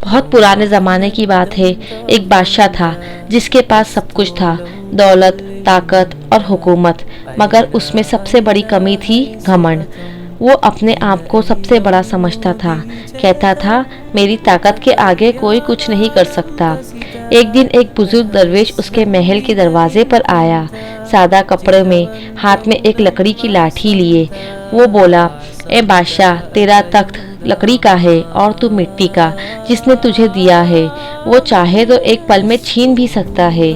बहुत पुराने ज़माने की बात है। एक बादशाह था जिसके पास सब कुछ था, दौलत, ताकत और हुकूमत, मगर उसमें सबसे बड़ी कमी थी घमंड। वो अपने आप को सबसे बड़ा समझता था। कहता था, मेरी ताकत के आगे कोई कुछ नहीं कर सकता। एक दिन एक बुजुर्ग दरवेश उसके महल के दरवाजे पर आया, सादा कपड़े में, हाथ में एक लकड़ी की लाठी लिए। वो बोला, ए बादशाह, तेरा तख्त लकड़ी का है और तू मिट्टी का। जिसने तुझे दिया है वो चाहे तो एक पल में छीन भी सकता है।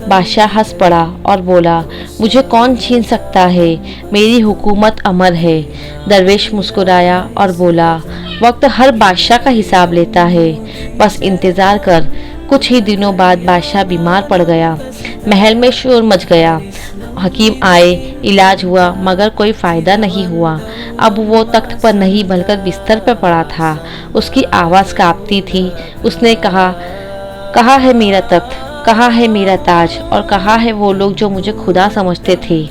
बादशाह हंस पड़ा और बोला, मुझे कौन छीन सकता है, मेरी हुकूमत अमर है। दरवेश मुस्कुराया और बोला, वक्त हर बादशाह का हिसाब लेता है, बस इंतज़ार कर। कुछ ही दिनों बाद बादशाह बीमार पड़ गया। महल में शोर मच गया। हकीम आए, इलाज हुआ, मगर कोई फ़ायदा नहीं हुआ। अब वो तख्त पर नहीं बल्कि बिस्तर पर पड़ा था। उसकी आवाज़ कांपती थी। उसने कहा, कहाँ है मेरा तख्त, कहाँ है मेरा ताज, और कहाँ है वो लोग जो मुझे खुदा समझते थे।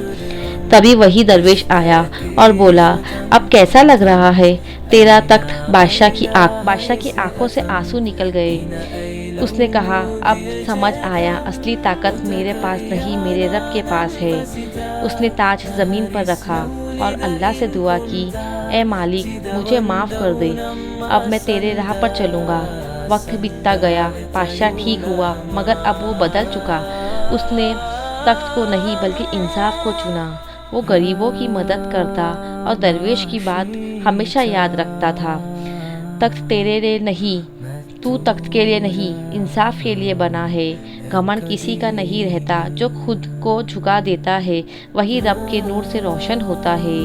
तभी वही दरवेश आया और बोला, अब कैसा लग रहा है तेरा तख्त। बादशाह की आंखों से आंसू निकल गए। उसने कहा, अब समझ आया, असली ताकत मेरे पास नहीं, मेरे रब के पास है। उसने ताज ज़मीन पर रखा और अल्लाह से दुआ की, ए मालिक, मुझे माफ़ कर दे, अब मैं तेरे राह पर चलूँगा। वक्त बीतता गया, बादशाह ठीक हुआ, मगर अब वो बदल चुका। उसने तख्त को नहीं बल्कि इंसाफ को चुना। वो गरीबों की मदद करता और दरवेश की बात हमेशा याद रखता था। तख्त तेरे लिए नहीं, तू तख्त के लिए नहीं, इंसाफ के लिए बना है। घमंड किसी का नहीं रहता, जो खुद को झुका देता है वही रब के नूर से रोशन होता है।